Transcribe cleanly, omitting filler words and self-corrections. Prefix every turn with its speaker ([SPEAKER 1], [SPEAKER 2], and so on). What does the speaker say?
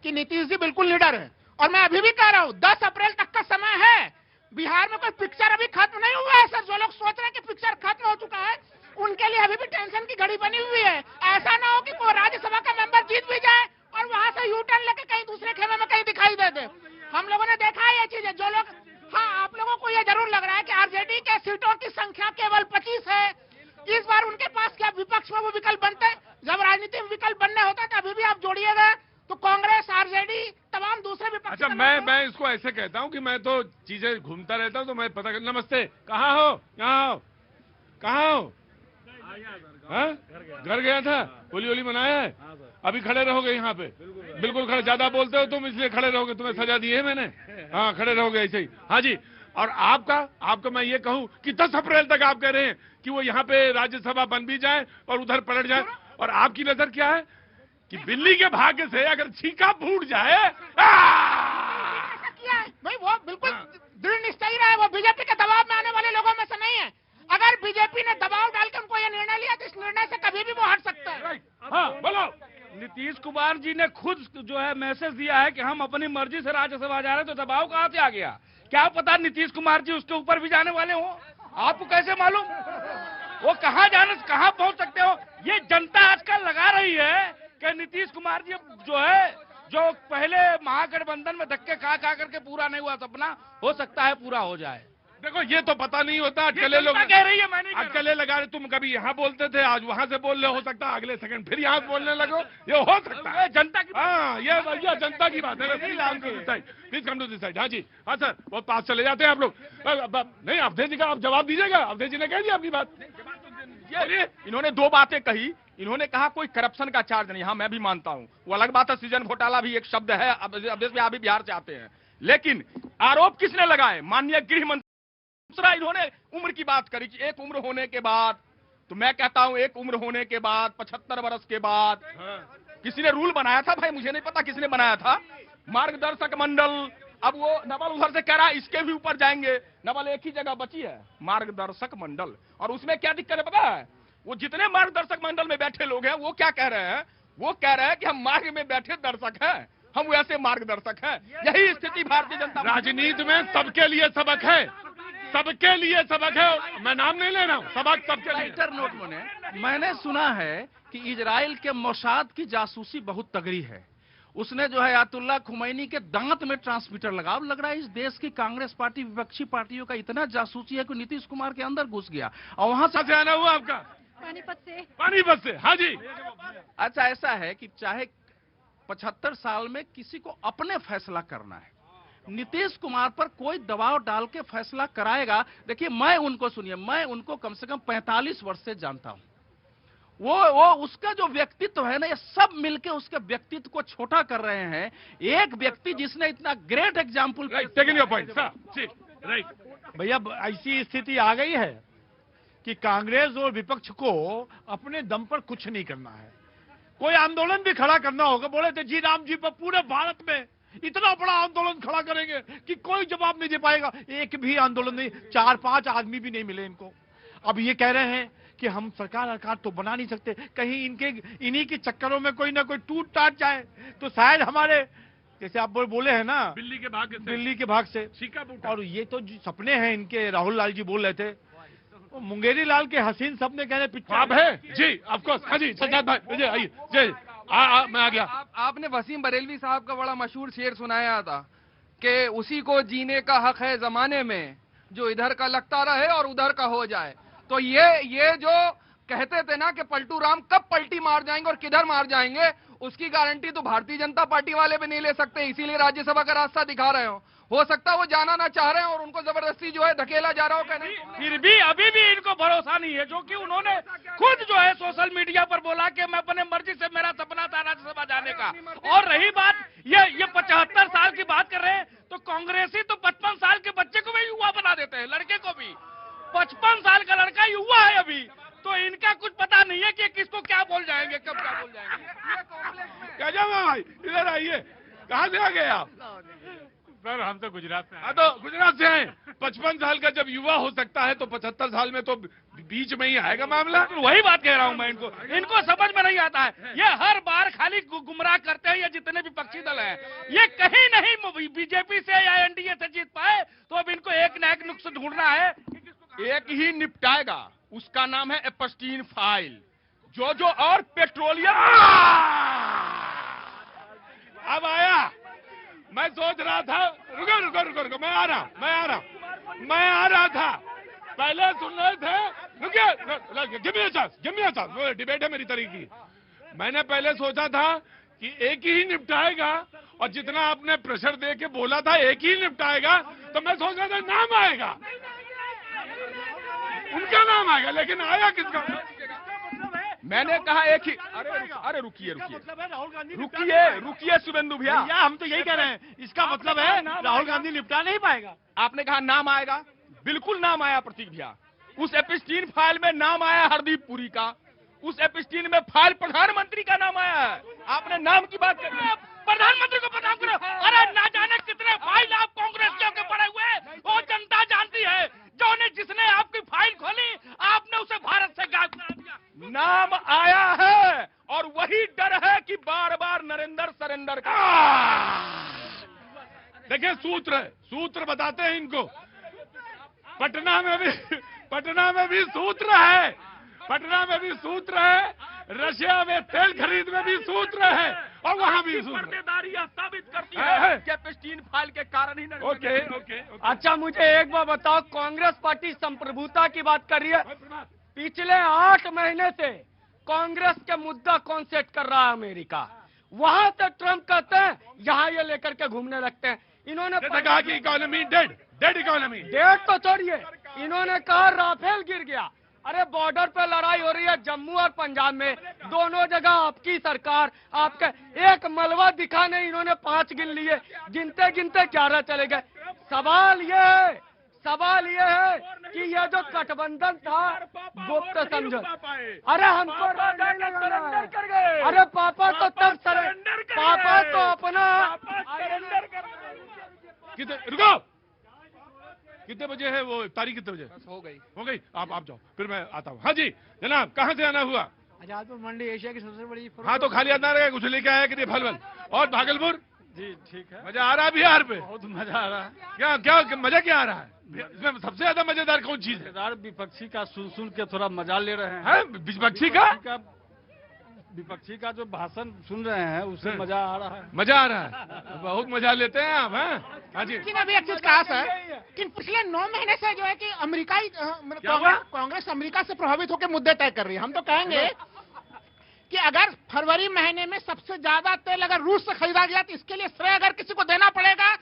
[SPEAKER 1] कि नीतीश जी बिल्कुल लीडर है। और मैं अभी भी कह रहा हूँ 10 अप्रैल तक का समय है। बिहार में कोई पिक्चर अभी खत्म नहीं हुआ है सर। जो लोग सोच रहे हैं कि पिक्चर खत्म हो चुका है, उनके लिए अभी भी टेंशन की घड़ी बनी हुई है। ऐसा ना हो कि कोई राज्यसभा का मेंबर जीत भी जाए और वहां से यू टर्न लेके कहीं दूसरे खेमे में कहीं दिखाई दे दे। हम लोगों ने देखा है ये चीजें। जो लोग, हाँ, आप लोगों को ये जरूर लग रहा है कि आरजेडी के सीटों की संख्या केवल 25 है। इस बार उनके पास क्या विपक्ष में वो विकल्प बनते हैं? जब राजनीति में विकल्प बनने होता है तो अभी भी आप जोड़िएगा तो कांग्रेस, आरजेडी, तमाम दूसरे विपक्ष।
[SPEAKER 2] अच्छा, मैं इसको ऐसे कहता हूं कि मैं तो चीजें घूमता रहता हूं, तो मैं पता कर। नमस्ते, कहाँ हो? कहाँ हो? हाँ? घर गया था? होली होली मनाया है? अभी खड़े रहोगे यहाँ पे? बिल्कुल खड़े। ज्यादा बोलते हो तुम, इसलिए खड़े रहोगे। तुम्हें सजा दी है मैंने। हाँ, खड़े रहोगे ऐसे ही। हाँ जी। और आपका मैं ये कहूं कि 10 अप्रैल तक आप कह रहे हैं कि वो यहाँ पे राज्यसभा बन भी जाए और उधर पलट जाए। और आपकी नजर क्या है कि बिल्ली के भाग्य से अगर छीका फूट जाए?
[SPEAKER 1] भाई वो बिल्कुल दृढ़ निश्चयी रहा है। वो बीजेपी के दबाव में आने वाले लोगों में से नहीं है। अगर बीजेपी ने दबाव डाल के उनको ये निर्णय लिया तो इस निर्णय से कभी भी वो हट सकते हैं।
[SPEAKER 2] हाँ, बोलो।
[SPEAKER 3] नीतीश कुमार जी ने खुद जो है मैसेज दिया है कि हम अपनी मर्जी से राज्यसभा जा रहे हैं, तो दबाव कहां से आ गया? क्या पता नीतीश कुमार जी उसके ऊपर भी जाने वाले हो? आपको कैसे मालूम वो कहां पहुंच सकते हो? ये जनता आजकल लगा रही है कि नीतीश कुमार जी जो है, जो पहले महागठबंधन में धक्के खा करके पूरा नहीं हुआ सपना, हो सकता है पूरा हो जाए।
[SPEAKER 2] देखो, ये तो पता नहीं होता। अटकले लोग
[SPEAKER 3] कह रही है, मैं नहीं
[SPEAKER 2] अटकले लगा रहे। तुम कभी यहाँ बोलते थे, आज वहां से बोल रहे हो सकता है अगले सेकंड फिर यहाँ बोलने लगो। ये हो सकता है
[SPEAKER 3] जनता की।
[SPEAKER 2] हाँ, ये भैया जनता की बात है। Please come to this side. हाँ जी, हाँ सर, बहुत पास चले जाते हैं आप लोग। नहीं, अवधेश जी का आप जवाब दीजिएगा। अवधेश जी ने कह दिया आपकी बात।
[SPEAKER 4] इन्होंने 2 बातें कही। इन्होंने कहा कोई करप्शन का चार्ज नहीं। हाँ, मैं भी मानता हूं, वो अलग बात है। सृजन घोटाला भी एक शब्द है। अवधेश में आप भी बिहार से आते हैं, लेकिन आरोप किसने लगाए? माननीय गृह मंत्री। दूसरा, इन्होंने उम्र की बात करी कि एक उम्र होने के बाद, तो मैं कहता हूं एक उम्र होने के बाद 75 वर्ष के बाद। किसी ने रूल बनाया था भाई, मुझे नहीं पता किसने बनाया था, मार्गदर्शक मंडल। अब वो नवल उधर से कह रहा है इसके भी ऊपर जाएंगे। नवल एक ही जगह बची है, मार्गदर्शक मंडल। और उसमें क्या दिक्कत है पता है? वो जितने मार्गदर्शक मंडल में बैठे लोग हैं, वो क्या कह रहे हैं? वो कह रहे हैं कि हम मार्ग में बैठे दर्शक हैं, हम वैसे मार्गदर्शक हैं। यही स्थिति भारतीय जनता
[SPEAKER 2] राजनीति में सबके लिए सबक है, सबके लिए सबक है। मैं नाम नहीं ले रहा हूँ, सबक सबके लिए।
[SPEAKER 5] राइटर नोट मैंने सुना है कि इजराइल के मोसाद की जासूसी बहुत तगड़ी है। उसने जो है आयतुल्लाह खुमैनी के दांत में ट्रांसमीटर लगा। अब लग रहा है इस देश की कांग्रेस पार्टी, विपक्षी पार्टियों का इतना जासूसी है कि नीतीश कुमार के अंदर घुस गया। और वहां से
[SPEAKER 2] आना हुआ आपका पानीपत से। हाँ जी।
[SPEAKER 5] अच्छा, ऐसा है कि चाहे 75 साल में किसी को अपने फैसला करना है, नीतीश कुमार पर कोई दबाव डाल के फैसला कराएगा। देखिए, मैं उनको कम से कम 45 वर्ष से जानता हूं। वो उसका जो व्यक्तित्व है ना, ये सब मिलके उसके व्यक्तित्व को छोटा कर रहे हैं। एक व्यक्ति जिसने इतना great example.
[SPEAKER 2] Taking your point sir. जी, राइट।
[SPEAKER 6] भैया, ऐसी स्थिति आ गई है कि कांग्रेस और विपक्ष को अपने दम पर कुछ नहीं करना है। कोई आंदोलन भी खड़ा करना होगा, बोले थे जी राम जी पर पूरे भारत में इतना बड़ा आंदोलन खड़ा करेंगे कि कोई जवाब नहीं दे पाएगा। एक भी आंदोलन नहीं, 4-5 आदमी भी नहीं मिले इनको। अब ये कह रहे हैं कि हम सरकार तो बना नहीं सकते, कहीं इन्हीं के चक्करों में कोई ना कोई टूट टाट जाए तो शायद हमारे, जैसे आप बोले हैं ना,
[SPEAKER 2] बिल्ली के भाग से
[SPEAKER 6] और ये तो सपने हैं इनके। राहुल लाल जी बोल रहे थे, मुंगेरी लाल के हसीन सपने कहने
[SPEAKER 2] पिछाब है जी। ऑफकोर्स। हाँ जी, सज्जाद भाई आइए। जय मैं आ गया।
[SPEAKER 7] आपने वसीम बरेलवी साहब का बड़ा मशहूर शेर सुनाया था कि उसी को जीने का हक है जमाने में जो इधर का लगता रहे और उधर का हो जाए। तो ये जो कहते थे ना कि पलटू राम कब पलटी मार जाएंगे और किधर मार जाएंगे, उसकी गारंटी तो भारतीय जनता पार्टी वाले भी नहीं ले सकते। इसीलिए राज्यसभा का रास्ता दिखा रहे हो सकता है वो जाना ना चाह रहे हैं और उनको जबरदस्ती जो है धकेला जा रहा हो। क्या नहीं,
[SPEAKER 3] फिर भी अभी भी इनको भरोसा नहीं है, जो कि उन्होंने खुद जो है सोशल मीडिया पर बोला कि मैं अपने मर्जी से, मेरा सपना था राज्यसभा जाने का। और रही बात ये 75 साल की बात कर रहे हैं, तो कांग्रेसी तो 55 साल के बच्चे को भी युवा बना देते हैं, लड़के को भी। 55 साल का लड़का युवा है अभी, तो इनका कुछ पता नहीं है कि किसको क्या बोल जाएंगे, कब क्या बोल जाएंगे।
[SPEAKER 2] क्या जाओ भाई, इधर आइए। कहाँ से आ गए आप? पर हम तो गुजरात से, हाँ तो गुजरात से हैं। 55 साल का जब युवा हो सकता है तो 75 साल में तो बीच में ही आएगा मामला।
[SPEAKER 3] वही बात कह रहा हूं मैं, इनको समझ में नहीं आता है। ये हर बार खाली गुमराह करते हैं। ये जितने भी विपक्षी दल हैं, ये कहीं नहीं बीजेपी से या एनडीए से जीत पाए, तो अब इनको एक न एक नुक्स ढूंढना है।
[SPEAKER 4] एक ही निपटाएगा, उसका नाम है एपस्टीन फाइल। जो और पेट्रोलियम।
[SPEAKER 2] अब आया, मैं सोच रहा था, रुको, मैं आ रहा था, पहले सुन रहे थे, रुकिए, give me a chance, debate है मेरी तरीके की। मैंने पहले सोचा था कि एक ही निपटाएगा, और जितना आपने प्रेशर दे के बोला था एक ही निपटाएगा, तो मैं सोच रहा था नाम आएगा, उनका नाम आएगा, लेकिन आया किसका?
[SPEAKER 4] मैंने कहा एक ही। अरे रुकिए शुभेंदु भैया,
[SPEAKER 6] हम तो यही कह रहे हैं, इसका मतलब है राहुल गांधी निपटा नहीं पाएगा।
[SPEAKER 4] आपने कहा नाम आएगा, बिल्कुल नाम आया प्रतीक भैया। उस एपस्टीन फाइल में नाम आया हरदीप पुरी का, उस एपस्टीन में फाइल प्रधानमंत्री का नाम आया है। आपने नाम की बात करी,
[SPEAKER 3] प्रधानमंत्री को बदनाम करो। अरे ना जाने कितने फाइल आप कांग्रेस के पड़े हुए, वो जनता जानती है। जिसने आपकी फाइल खोली, आपने उसे भारत से गायब करा दिया।
[SPEAKER 4] नाम आया है, और वही डर है कि बार बार नरेंद्र सरेंडर का।
[SPEAKER 2] देखिए सूत्र बताते हैं इनको। पटना में भी सूत्र है, रशिया में तेल खरीद में भी सूत्र है, और वहाँ भी सूत्र।
[SPEAKER 4] पर्देदारियां साबित करती है कि एपस्टीन फाइल के कारण ही
[SPEAKER 2] ओके।
[SPEAKER 8] अच्छा, मुझे एक बात बताओ, कांग्रेस पार्टी संप्रभुता की बात कर रही है। पिछले 8 महीने से कांग्रेस के मुद्दा कौन सेट कर रहा है? अमेरिका। वहां से ट्रम्प कहते हैं, यहाँ ये लेकर के घूमने लगते हैं। इन्होंने
[SPEAKER 2] कहा कि इकोनॉमी डेड इकोनॉमी।
[SPEAKER 8] डेढ़ तो छोड़िए, इन्होंने कहा राफेल गिर गया। अरे बॉर्डर पे लड़ाई हो रही है जम्मू और पंजाब में, दोनों जगह आपकी सरकार, आपके एक मलबा दिखा नहीं, इन्होंने 5 गिन लिए, गिनते गिनते 11 चले गए। सवाल ये है कि ये जो गठबंधन था गुप्त समझो। अरे हमको नहीं लगाना है। अरे पापा तो तब सरेंडर, पापा तो अपना
[SPEAKER 2] रुको। कितने बजे है वो तारीख? कितने बजे
[SPEAKER 7] हो गई?
[SPEAKER 2] आप जाओ, फिर मैं आता हूँ। हाँ जी जनाब, कहाँ से आना हुआ?
[SPEAKER 6] आजादपुर मंडी एशिया की सबसे बड़ी।
[SPEAKER 2] हाँ तो खाली आना रहेगा, कुछ लेके आया कि फल। और भागलपुर?
[SPEAKER 6] जी ठीक है।
[SPEAKER 2] मजा आ रहा है बिहार पे?
[SPEAKER 6] बहुत मजा आ रहा है।
[SPEAKER 2] क्या मजा क्या आ रहा है? इसमें सबसे ज्यादा मजेदार कौन चीज है?
[SPEAKER 6] विपक्षी का सुन के थोड़ा मजा ले रहे
[SPEAKER 2] हैं।
[SPEAKER 6] विपक्षी का जो भाषण सुन रहे हैं, उससे मजा आ रहा है।
[SPEAKER 2] बहुत मजा लेते हैं आप। हाँ जी।
[SPEAKER 1] लेकिन अभी एक चीज कहा सर कि पिछले 9 महीने से जो है कि अमेरिकाई कांग्रेस अमेरिका से प्रभावित होकर मुद्दे तय कर रही है। हम तो कहेंगे कि अगर फरवरी महीने में सबसे ज्यादा तेल अगर रूस से खरीदा गया, तो इसके लिए श्रेय अगर किसी को देना पड़ेगा